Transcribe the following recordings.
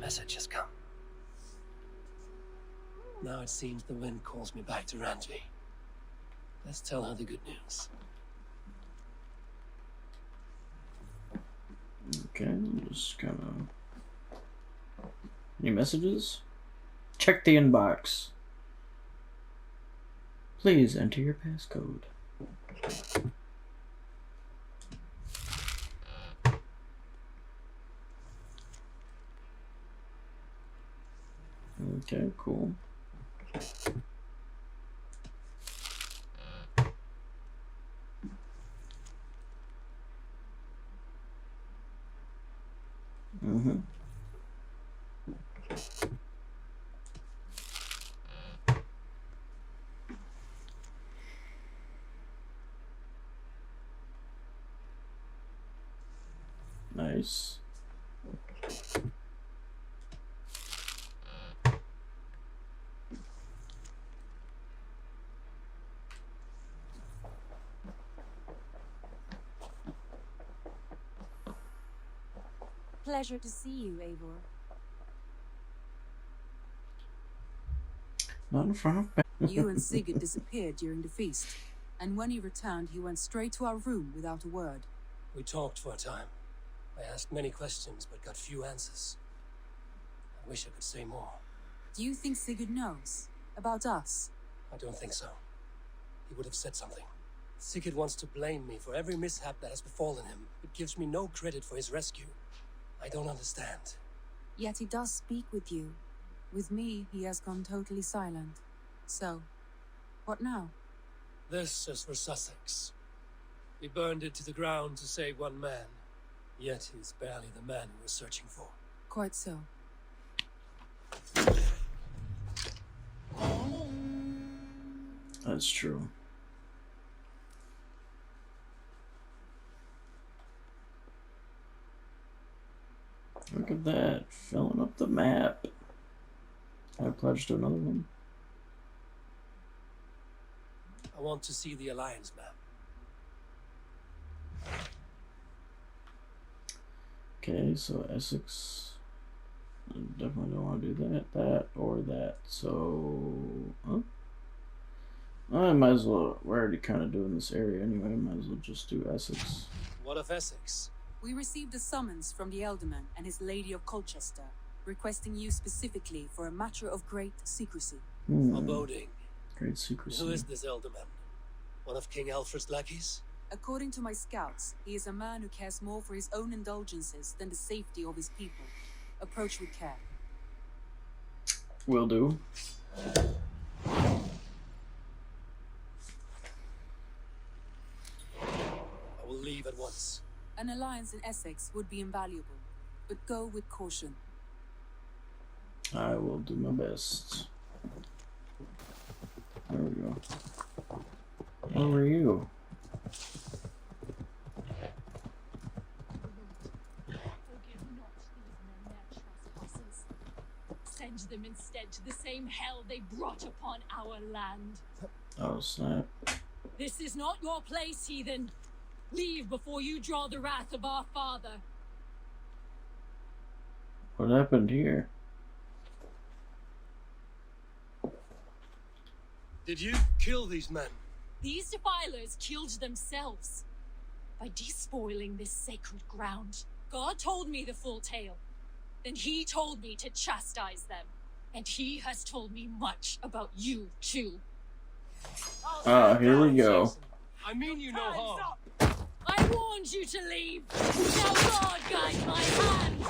message has come. Now it seems the wind calls me back to Ranji. Let's tell her the good news. Okay, just kind of... Any messages? Check the inbox. Please enter your passcode. Okay, cool. Mm-hmm. Nice. Pleasure to see you, Eivor. Not in front of me. You and Sigurd disappeared during the feast, and when he returned, he went straight to our room without a word. We talked for a time. I asked many questions, but got few answers. I wish I could say more. Do you think Sigurd knows about us? I don't think so. He would have said something. Sigurd wants to blame me for every mishap that has befallen him, but gives me no credit for his rescue. I don't understand. Yet he does speak with you. With me, he has gone totally silent. So, what now? This is for Sussex. We burned it to the ground to save one man. Yet he's barely the man we were searching for. Quite so. That's true. Look at that, filling up the map. I pledged to another one. I want to see the Alliance map. Okay, so Essex. I definitely don't want to do that, that, or that. So, huh? I might as well. We're already kind of doing this area anyway. Might as well just do Essex. What of Essex? We received a summons from the Alderman and his Lady of Colchester, requesting you specifically for a matter of great secrecy. Foreboding. Great secrecy. Who is this Elderman? One of King Alfred's lackeys? According to my scouts, he is a man who cares more for his own indulgences than the safety of his people. Approach with care. Will do. I will leave at once. An alliance in Essex would be invaluable, but go with caution. I will do my best. There we go. Where were you? Forgive not these men their trespasses. Send them instead to the same hell they brought upon our land. Oh, snap. This is not your place, heathen. Leave before you draw the wrath of our father. What happened here? Did you kill these men? These defilers killed themselves by despoiling this sacred ground. God told me the full tale. Then he told me to chastise them. And he has told me much about you, too. Ah, here we go. I mean you no harm. I warned you to leave. Now God guide my hand.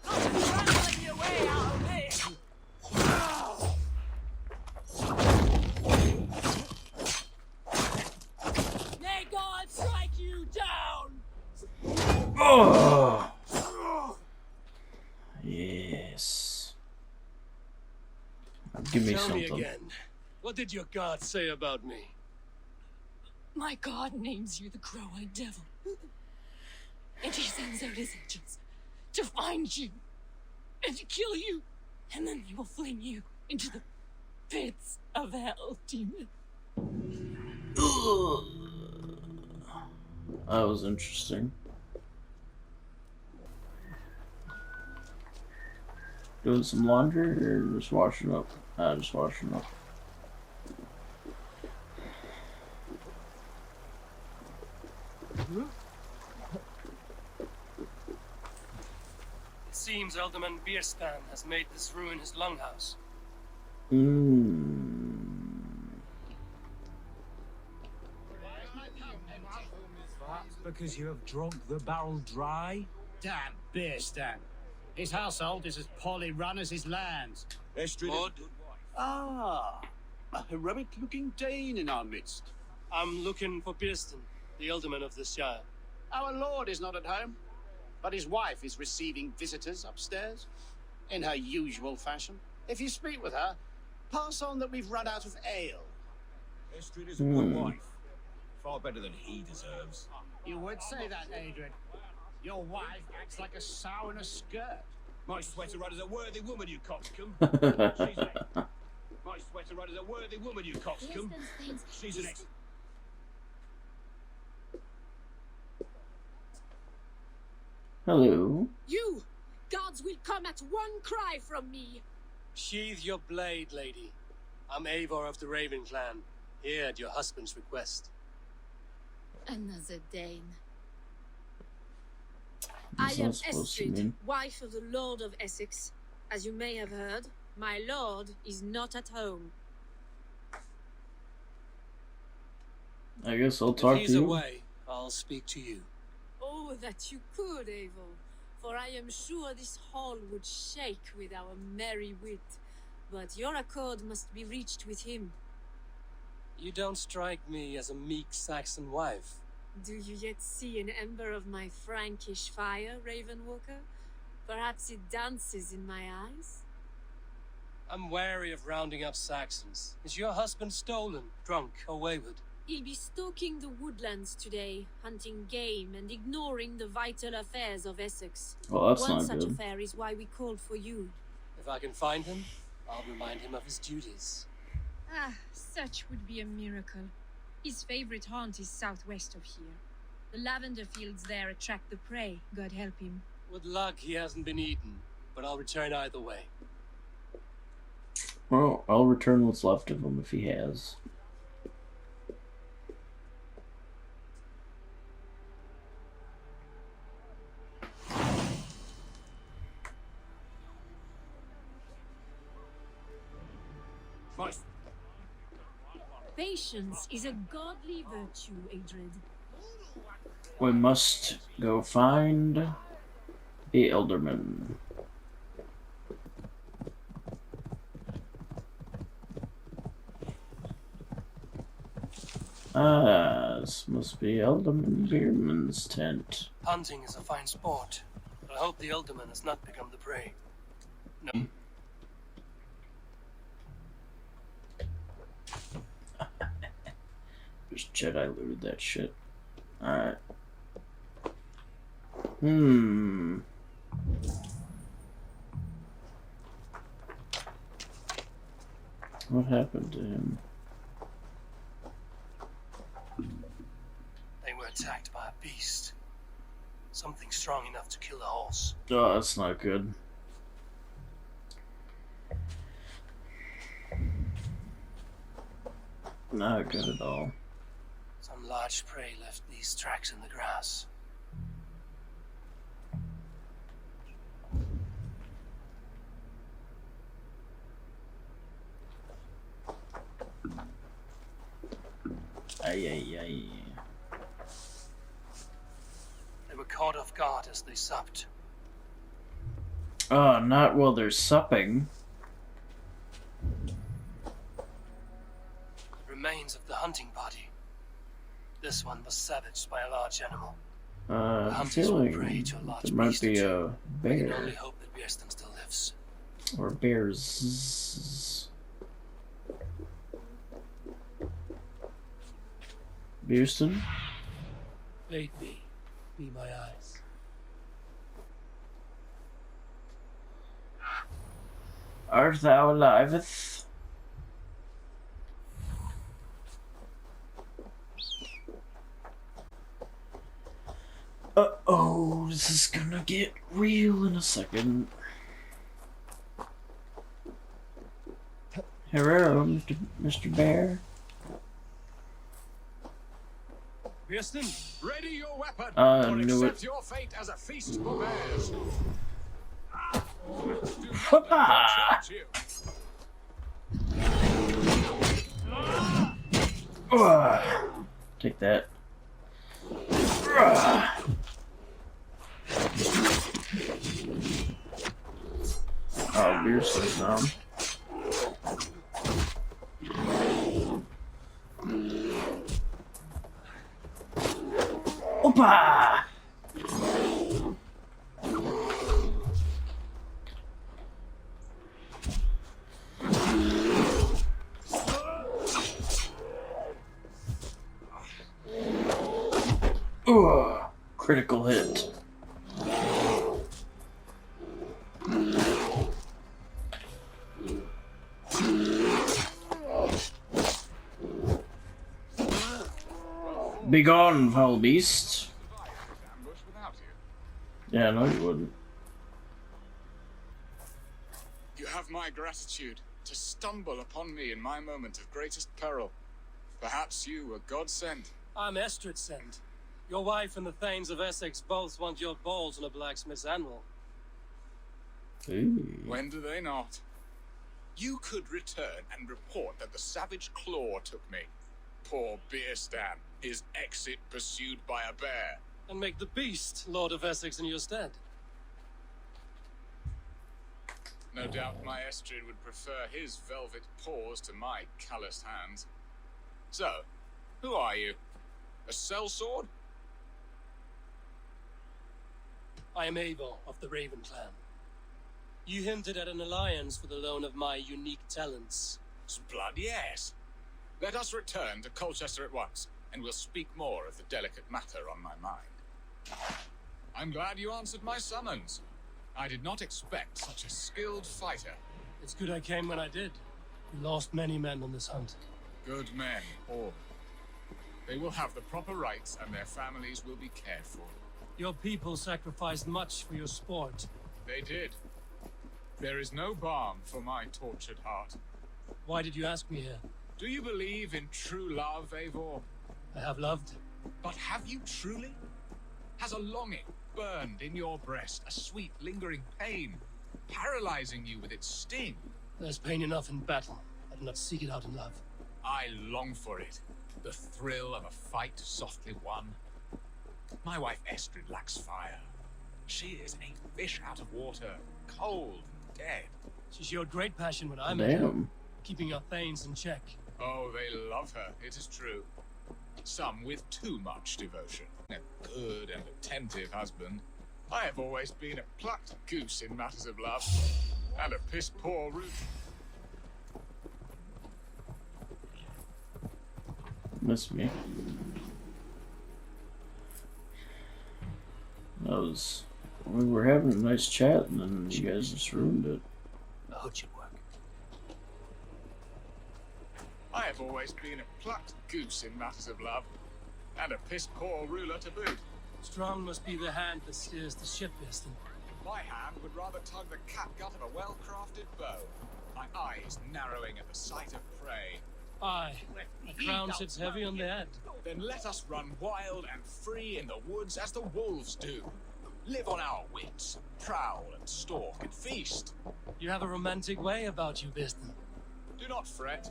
Run your way out of this. May God strike you down. Oh! Yes. Give me Tell something. me again. What did your God say about me? My God names you the Crow-Eyed Devil. And he sends out his angels to find you and to kill you. And then they will fling you into the pits of hell, demon. That was interesting. Doing some laundry or just washing up? Just washing up. It seems Alderman Bierstan has made this ruin his longhouse. Perhaps because you have drunk the barrel dry? Damn Beerstan. His household is as poorly run as his lands. Maud, Ah, a heroic-looking Dane in our midst. I'm looking for Bierstan, the Alderman of this shire. Our lord is not at home, but his wife is receiving visitors upstairs, in her usual fashion. If you speak with her, pass on that we've run out of ale. Estrid is a good wife. Far better than he deserves. You would say that, Adrian. Your wife acts like a sow in a skirt. My sweater rudder's a worthy woman, you coxcomb. My sweater rudder's a worthy woman, you coxcomb. She's an ex... Hello. You! Gods will come at one cry from me! Sheathe your blade, lady. I'm Eivor of the Raven clan, here at your husband's request. Another Dane. What's I am that supposed to Estrid, mean? wife of the Lord of Essex. As you may have heard, my lord is not at home. I guess I'll talk If he's to you. away, I'll speak to you. Oh, that you could, Eivor. For I am sure this hall would shake with our merry wit. But your accord must be reached with him. You don't strike me as a meek Saxon wife. Do you yet see an ember of my Frankish fire, Ravenwalker? Perhaps it dances in my eyes? I'm wary of rounding up Saxons. Is your husband stolen, drunk, or wayward? He'll be stalking the woodlands today, hunting game and ignoring the vital affairs of Essex. Well, that's One not such good. affair is why we called for you. If I can find him, I'll remind him of his duties. Ah, such would be a miracle. His favorite haunt is southwest of here. The lavender fields there attract the prey, God help him. With luck, he hasn't been eaten, but I'll return either way. Well, I'll return what's left of him if he has. Patience is a godly virtue, Adrid. We must go find the Elderman. Ah, this must be Elderman Beerman's tent. Hunting is a fine sport, but I hope the Alderman has not become the prey. No. Just Jedi looted that shit. Alright. What happened to him? They were attacked by a beast. Something strong enough to kill a horse. Oh, that's not good. Not good at all. Some large prey left these tracks in the grass. Ay, ay, ay. They were caught off guard as they supped. Oh, not while they're supping. Remains of the hunting party. This one was savaged by a large animal. I'm hunters will feeling prey to a large there might beast be or a I can only bear. hope that Bierstan still lives. Or bears. Bierston? Aid me. Be my eyes. Art thou aliveth? Uh-oh, this is gonna get real in a second. Hello, Mr. Bear. Kirsten? Ready your weapon, I or knew accept it. your fate as a feast for bears. Do not let them Papa! charge you. Take that. Ugh. Oh, beer so dumb. Opa! Ugh. Critical hit. Begone, foul beast. Survive this ambush without you. Yeah, no, you wouldn't. You have my gratitude to stumble upon me in my moment of greatest peril. Perhaps you were God sent. I'm Estrid sent. Your wife and the Thanes of Essex both want your balls on a blacksmith's anvil. Ooh. When do they not? You could return and report that the savage claw took me. Poor Beerstan, his exit pursued by a bear. And make the beast Lord of Essex in your stead. No doubt my Estrid would prefer his velvet paws to my calloused hands. So, who are you? A sellsword? I am Eivor of the Raven clan. You hinted at an alliance for the loan of my unique talents. Blood, yes. Let us return to Colchester at once, and we'll speak more of the delicate matter on my mind. I'm glad you answered my summons. I did not expect such a skilled fighter. It's good I came when I did. We lost many men on this hunt. Good men, all. They will have the proper rights, and their families will be cared for. Your people sacrificed much for your sport. They did. There is no balm for my tortured heart. Why did you ask me here? Do you believe in true love, Eivor? I have loved. But have you truly? Has a longing burned in your breast, a sweet, lingering pain, paralyzing you with its sting? There's pain enough in battle. I do not seek it out in love. I long for it. The thrill of a fight softly won. My wife Estrid lacks fire. She is a fish out of water, cold and dead. She showed great passion when I met her, Damn. keeping our Thanes in check. Oh, they love her, it is true. Some with too much devotion. A good and attentive husband. I have always been a plucked goose in matters of love, and a piss-poor root. Miss me. We were having a nice chat, and then you guys just ruined it. A hood should work. I have always been a plucked goose in matters of love, and a piss-poor ruler to boot. Strong must be the hand that steers the ship, Piston. My hand would rather tug the catgut of a well-crafted bow. My eyes narrowing at the sight of prey. Aye, the crown sits heavy on the head. Then let us run wild and free in the woods as the wolves do. Live on our wits, prowl and stalk and feast. You have a romantic way about you, Piston. Do not fret.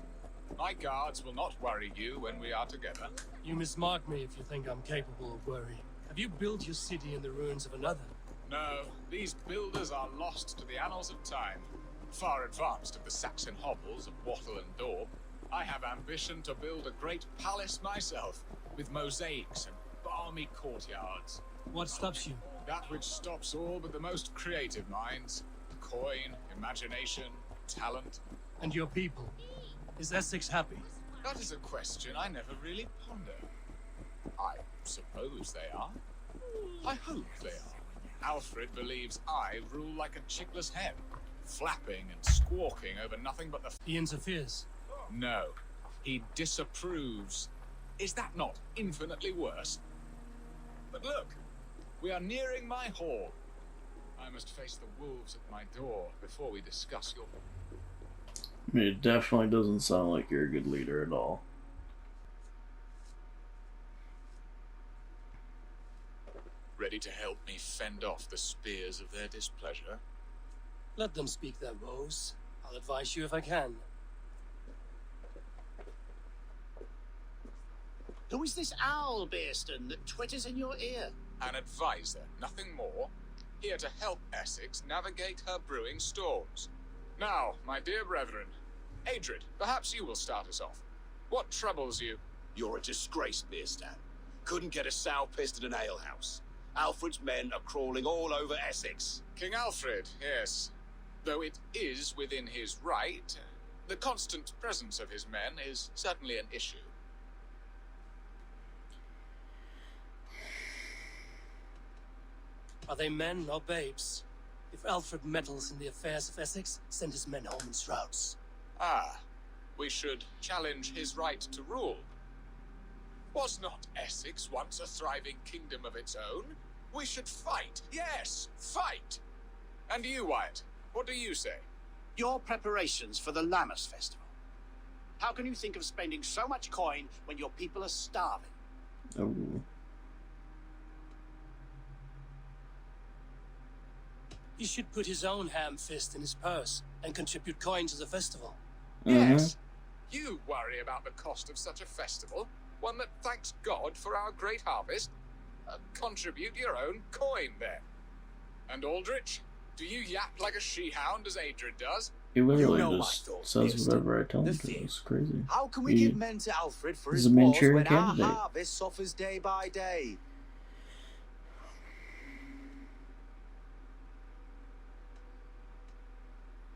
My guards will not worry you when we are together. You mismark me if you think I'm capable of worry. Have you built your city in the ruins of another? No, these builders are lost to the annals of time. Far advanced of the Saxon hovels of Wattle and Daub. I have ambition to build a great palace myself, with mosaics and balmy courtyards. What stops you? That which stops all but the most creative minds. Coin, imagination, talent. And your people? Is Essex happy? That is a question I never really ponder. I suppose they are. I hope they are. Alfred believes I rule like a chickless hen, flapping and squawking over nothing but the... He interferes. No, he disapproves. Is that not infinitely worse? But look, we are nearing my hall. I must face the wolves at my door before we discuss your... I mean, it definitely doesn't sound like you're a good leader at all. Ready to help me fend off the spears of their displeasure? Let them speak their woes. I'll advise you if I can. Who is this owl, Bearston, that twitters in your ear? An advisor, nothing more. Here to help Essex navigate her brewing storms. Now, my dear brethren, Adrid, perhaps you will start us off. What troubles you? You're a disgrace, Beerstan. Couldn't get a sow pissed in an alehouse. Alfred's men are crawling all over Essex. King Alfred, yes. Though it is within his right, the constant presence of his men is certainly an issue. Are they men or babes? If Alfred meddles in the affairs of Essex, send his men home in shrouds. Ah, we should challenge his right to rule. Was not Essex once a thriving kingdom of its own? We should fight, yes, fight! And you, Wyatt, what do you say? Your preparations for the Lammas festival. How can you think of spending so much coin when your people are starving? Oh. He should put his own ham fist in his purse and contribute coin to the festival. Yes. You worry about the cost of such a festival, one that thanks God for our great harvest. Contribute your own coin, then. And Aldrich, do you yap like a she-hound as Adrid does? He literally know my just thoughts, says Bearston. whatever I tell him The to. fear. It's crazy. How can we He- give men to Alfred for he's his a wars Manchurian when our candidate. harvest suffers day by day?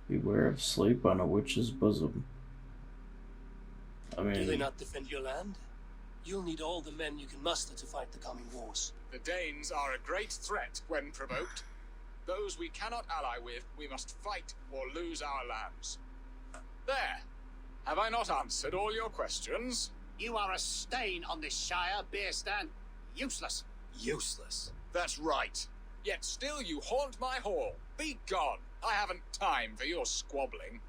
Beware of sleep on a witch's bosom. I Do they mean, not defend your land? You'll need all the men you can muster to fight the coming wars. The Danes are a great threat when provoked. Those we cannot ally with, we must fight or lose our lands. There. Have I not answered all your questions? You are a stain on this shire, Bearstan. Useless. Useless. That's right. Yet still you haunt my hall. Be gone. I haven't time for your squabbling.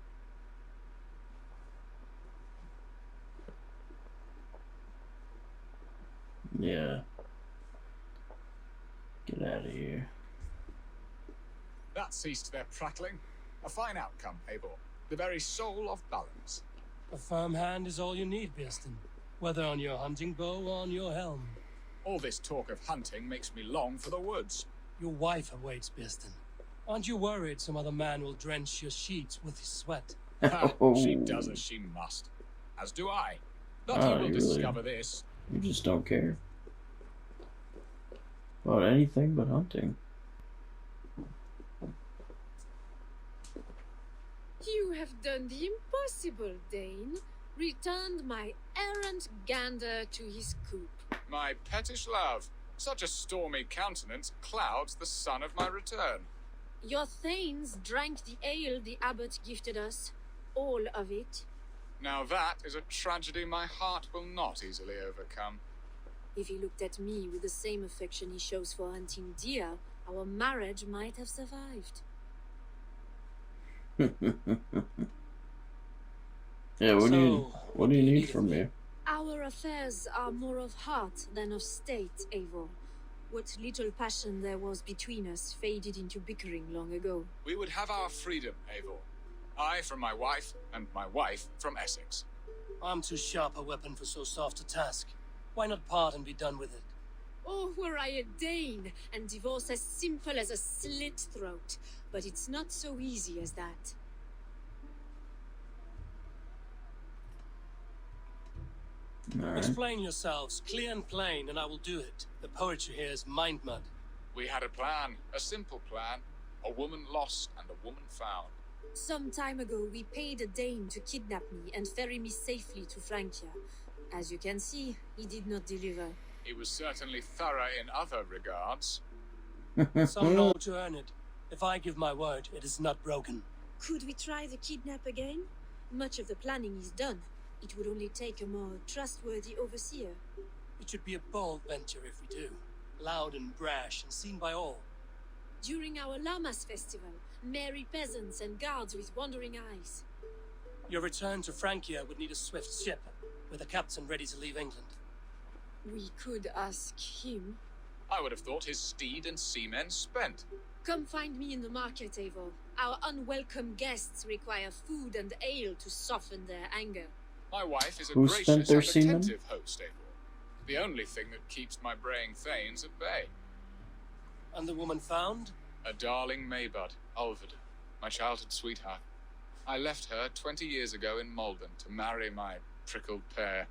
yeah. Get out of here. That ceased their prattling. A fine outcome, Eivor. The very soul of balance. A firm hand is all you need, Bearston. Whether on your hunting bow or on your helm. All this talk of hunting makes me long for the woods. Your wife awaits, Bearston. Aren't you worried some other man will drench your sheets with his sweat? She does as she must. As do I. But Oh, he will you really- discover this. You just don't care about anything but hunting. You have done the impossible, Dane. Returned my errant gander to his coop. My pettish love. Such a stormy countenance clouds the sun of my return. Your thanes drank the ale the abbot gifted us. All of it. Now that is a tragedy my heart will not easily overcome. If he looked at me with the same affection he shows for hunting deer, our marriage might have survived. Yeah, So, what do you need from me? Our affairs are more of heart than of state, Eivor. What little passion there was between us faded into bickering long ago. We would have our freedom, Eivor. I from my wife, and my wife from Essex. I'm too sharp a weapon for so soft a task. Why not part and be done with it? Oh, were I a Dane, and divorce as simple as a slit throat. But it's not so easy as that. Alright. Explain yourselves, clear and plain, and I will do it. The poetry here is mind mud. We had a plan, a simple plan. A woman lost and a woman found. Some time ago, we paid a Dane to kidnap me and ferry me safely to Francia. As you can see, he did not deliver. He was certainly thorough in other regards. Some know to earn it. If I give my word, it is not broken. Could we try the kidnap again? Much of the planning is done. It would only take a more trustworthy overseer. It should be a bold venture if we do. Loud and brash and seen by all. During our Lammas festival, merry peasants and guards with wandering eyes. Your return to Francia would need a swift ship, with a captain ready to leave England. We could ask him. I would have thought his steed and seamen spent. Come find me in the market, Eivor. Our unwelcome guests require food and ale to soften their anger. My wife is a Who gracious spent their and semen? attentive host, Eivor. The only thing that keeps my braying thanes at bay. And the woman found? A darling Maybud, Ulvida, my childhood sweetheart. I left her 20 years ago in Malden to marry my prickled pear.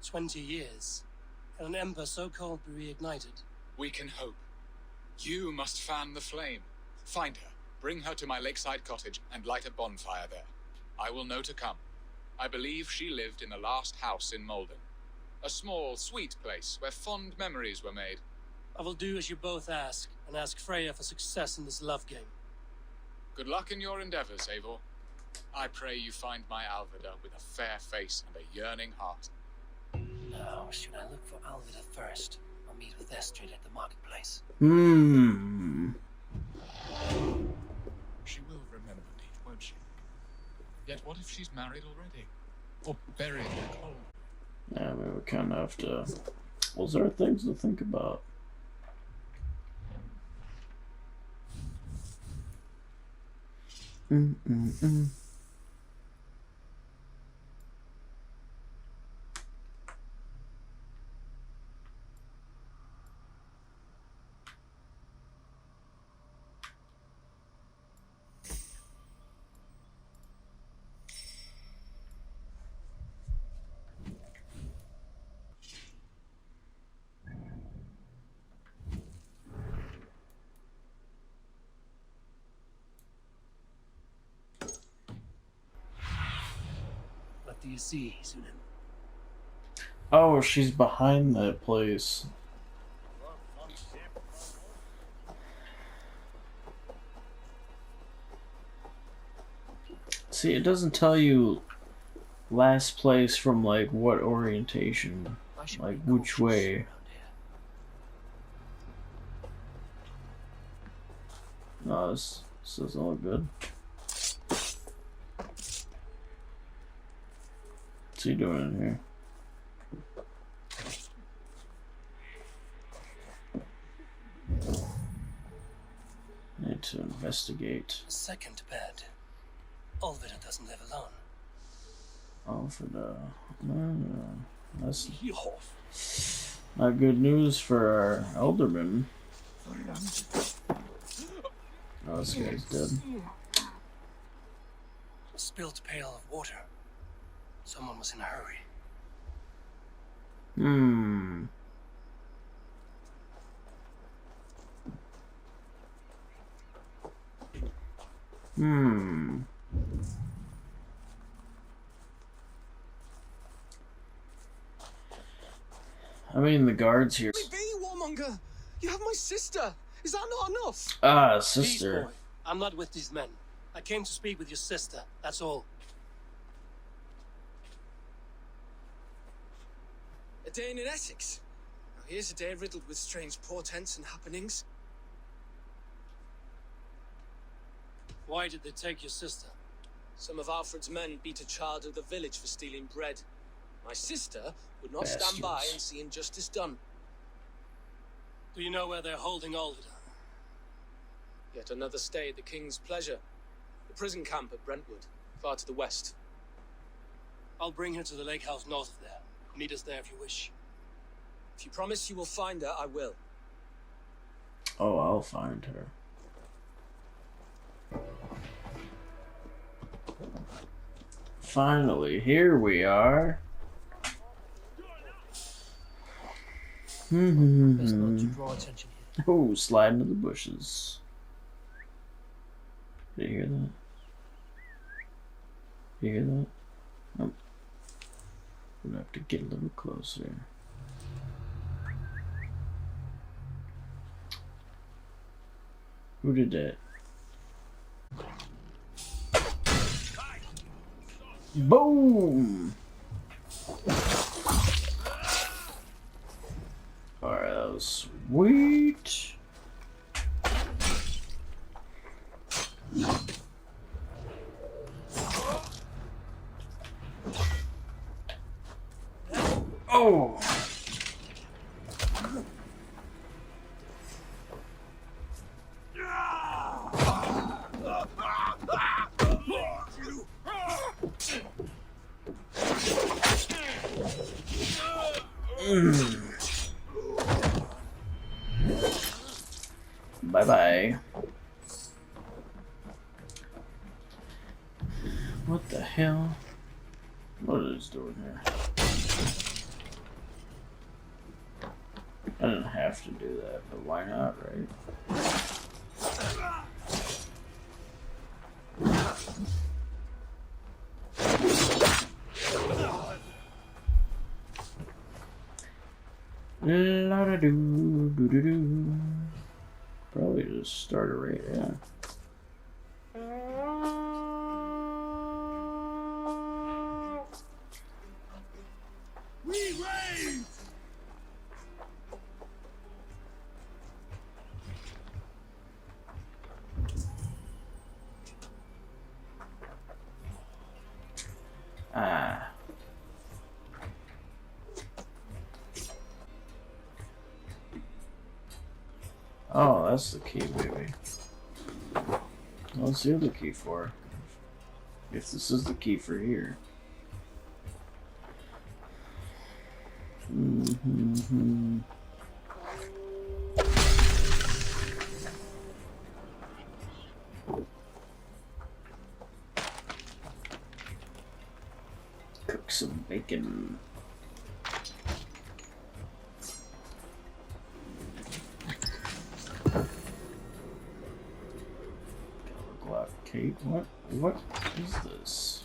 20 years. Can an ember so cold be reignited? We can hope. You must fan the flame. Find her, bring her to my lakeside cottage, and light a bonfire there. I will know to come. I believe she lived in the last house in Malden. A small, sweet place where fond memories were made. I will do as you both ask, and ask Freya for success in this love game. Good luck in your endeavors, Eivor. I pray you find my Alvida with a fair face and a yearning heart. Now, should I look for Alvida first, or meet with Estrid at the marketplace? She will remember me, won't she? Yet what if she's married already? Or buried in coal? Yeah, I mean, we kind of have to... Those are things to think about. What do you see, Sunan? Oh, she's behind that place. See, it doesn't tell you last place from, like, what orientation. Like, which way. No, this is all good. What's he doing in here? Need to investigate. A second bed. Alvida doesn't live alone. Oh, for the... that's not good news for our alderman. Oh, this guy's dead. A spilt pail of water. Someone was in a hurry. I mean, the guards here. Let me be, warmonger! You have my sister! Is that not enough? Ah, Please, sister. boy. I'm not with these men. I came to speak with your sister, that's all. A day in Essex. Now here's a day riddled with strange portents and happenings. Why did they take your sister? Some of Alfred's men beat a child of the village for stealing bread. My sister would not stand by Bastards. and see injustice done. Do you know where they're holding Alvida? Yet another stay at the king's pleasure. The prison camp at Brentwood, far to the west. I'll bring her to the lake house north of there. Meet us there if you wish. If you promise you will find her, I will. Oh, I'll find her. Finally, here we are. Best not to draw attention here. Oh, slide into the bushes. Did you hear that? Did you hear that? Nope. We'll have to get a little closer. Who did that? Boom! Alright, that was sweet. Oh! Bye bye. What the hell? What is doing here? I didn't have to do that, but why not, right? La da doo doo doo doo. Probably just start a raid, yeah. We raid! Ah. Oh, that's the key, baby. What's the other key for? If this is the key for here. Mm-hmm. Cook some bacon. Glock cape. What is this?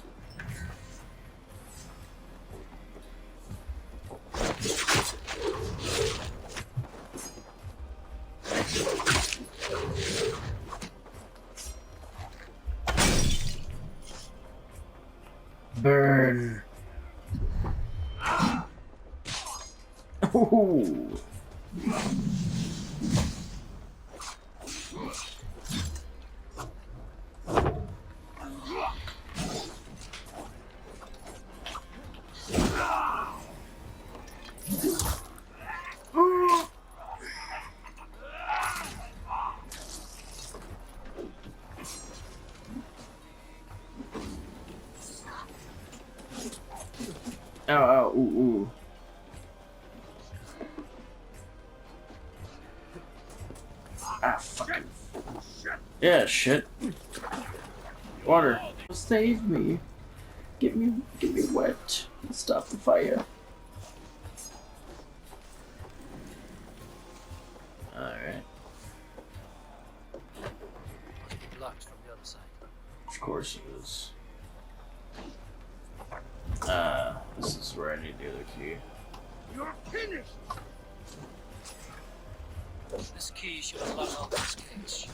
Burn. Ooh. Ow, ow, ooh, ooh. Ah, fucking. Yeah, shit. Water. Save me. Get me wet. Stop the fire. Alright. Blocked from the other side. Of course it is. This is where I need the other key. You're finished! This key should unlock all this cage.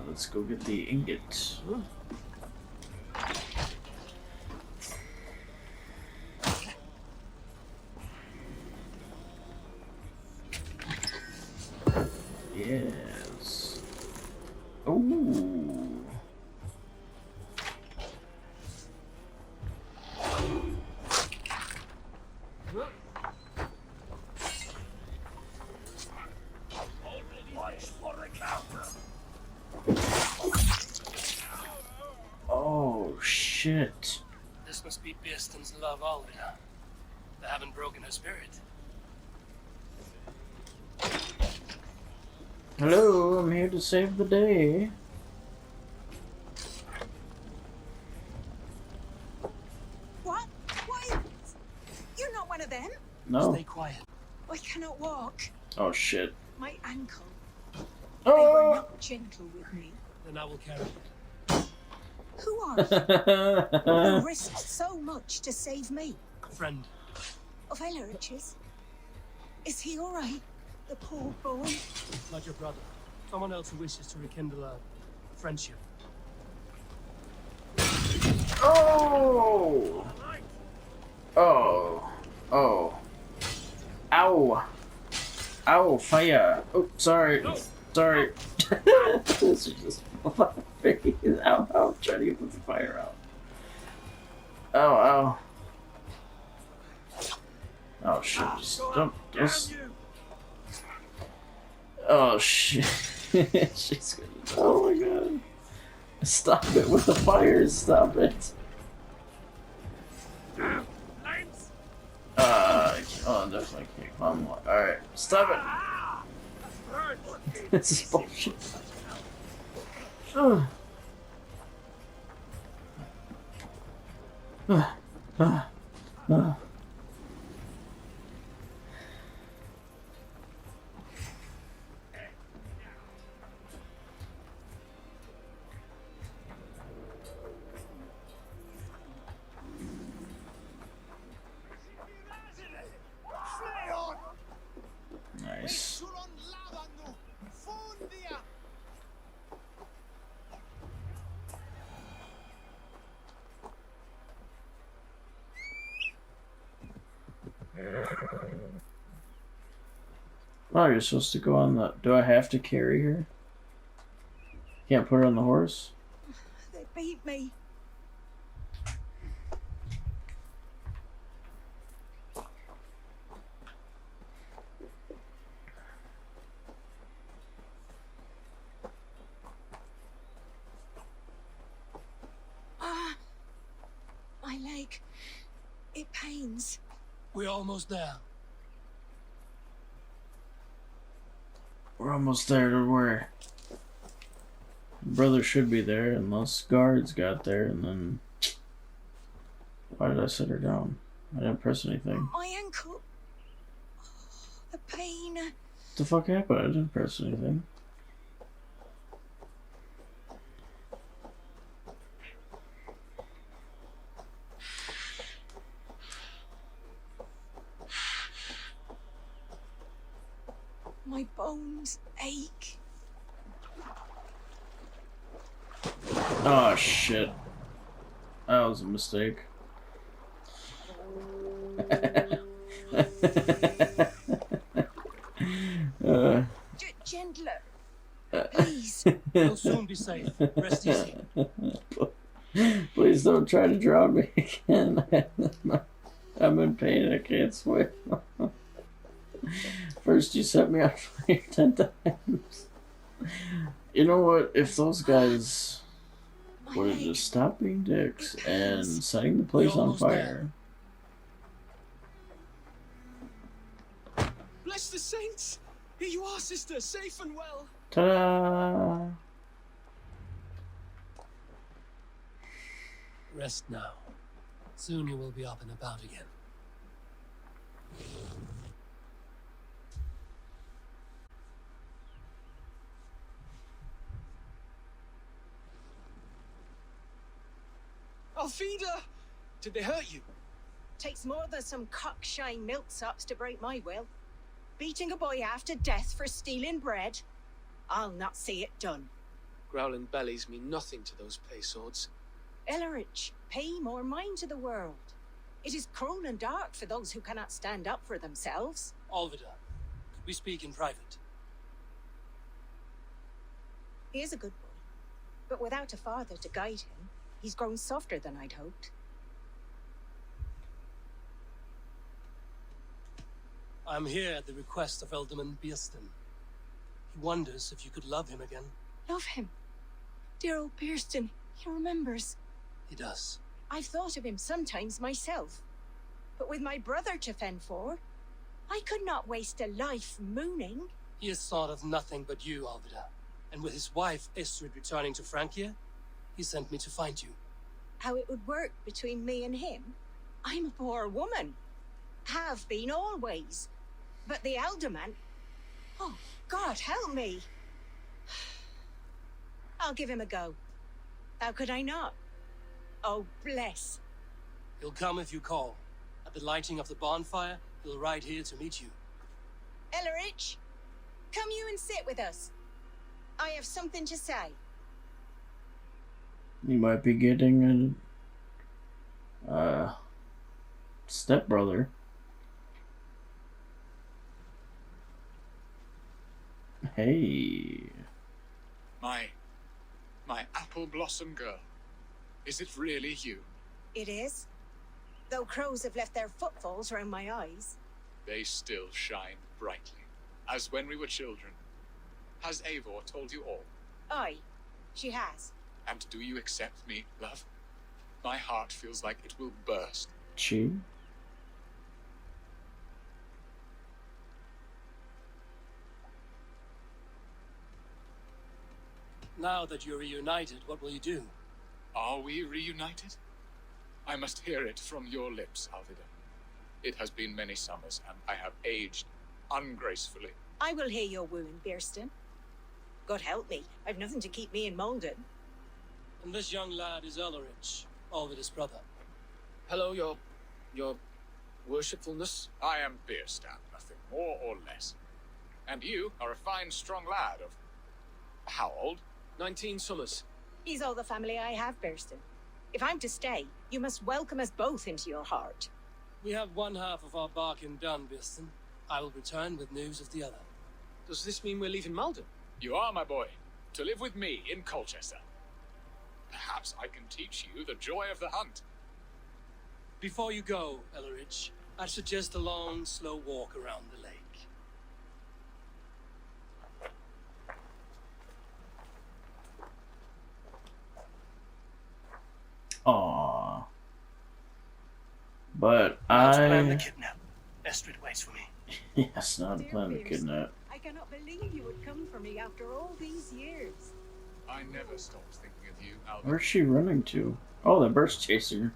Let's go get the ingot. Yes. Ooh. Oh shit. This must be Beeston's love Alria. They haven't broken her spirit. Hello, I'm here to save the day. What? What? You're not one of them? No. Stay quiet. I cannot walk. Oh shit. My ankle. They were Oh! not gentle with me. Then I will carry you. Who are you? Who risked so much to save me? Friend. Of Elrich's? Is he all right? The poor boy? Not your brother. Someone else who wishes to rekindle a friendship. Oh! Oh. Oh. Ow. Ow, fire. Oh, sorry. Sorry. This is just ow, ow. Trying to get the fire out. Ow, ow. Oh, shit. Just don't. Just... Oh, shit. She's gonna. Oh, my God. Stop it with the fire. Stop it. Oh, definitely can't climb one. Alright, stop it! This is bullshit. Nice. Oh, you're supposed to go on the... Do I have to carry her? Can't put her on the horse? They beat me. My leg. It pains. We're almost there. We're almost there to where... Brother should be there, unless guards got there, and then... Why did I set her down? I didn't press anything. My ankle. The pain. What the fuck happened? I didn't press anything. My bones ache. Oh shit. That was a mistake. Gentler. Please. You'll soon be safe. Rest easy. Please don't try to draw me again. I'm in pain. I can't swim. First you set me on fire 10 times. You know what? If those guys would have just stopped being dicks and setting the place on fire. Bless the saints! Here you are, sister, safe and well. Ta-da! Rest now. Soon you will be up and about again. Alfida! Did they hurt you? Takes more than some cockshine milksops to break my will. Beating a boy half to death for stealing bread? I'll not see it done. Growling bellies mean nothing to those pay swords. Ellerich, pay more mind to the world. It is cruel and dark for those who cannot stand up for themselves. Alvida, could we speak in private? He is a good boy, but without a father to guide him, he's grown softer than I'd hoped. I'm here at the request of Alderman Beerston. He wonders if you could love him again. Love him. Dear old Beerston, he remembers. He does. I've thought of him sometimes myself. But with my brother to fend for, I could not waste a life mooning. He has thought of nothing but you, Alvida. And with his wife, Estrid, returning to Francia, he sent me to find you. How it would work between me and him? I'm a poor woman. Have been always. But the alderman... Oh, God, help me. I'll give him a go. How could I not? Oh, bless. He'll come if you call. At the lighting of the bonfire, he'll ride here to meet you. Ellerich, come you and sit with us. I have something to say. You might be getting stepbrother. Hey. My apple blossom girl. Is it really you? It is. Though crows have left their footfalls round my eyes. They still shine brightly, as when we were children. Has Eivor told you all? Aye, she has. And do you accept me, love? My heart feels like it will burst. She? Now that you're reunited, what will you do? Are we reunited? I must hear it from your lips, Alvida. It has been many summers, and I have aged ungracefully. I will hear your wooing, Birston. God help me, I've nothing to keep me in Malden. And this young lad is Elrich, Alvida's brother. Hello, your worshipfulness. I am Bierstan, nothing more or less. And you are a fine, strong lad of... how old? 19 summers. He's all the family I have, Birston. If I'm to stay, you must welcome us both into your heart. We have one half of our bargain done, Birston. I will return with news of the other. Does this mean we're leaving Malden? You are, my boy, to live with me in Colchester. Perhaps I can teach you the joy of the hunt. Before you go, Elrich, I suggest a long, slow walk around the lake. Aww. But Let's plan the I... kidnap. Estrid waits for me. Yes, not a Dear plan to Birston, kidnap. I cannot believe you would come for me after all these years. I never stopped thinking of you, Alvida. Where's she running to? Oh, the bird's chasing her.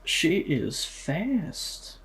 She is fast.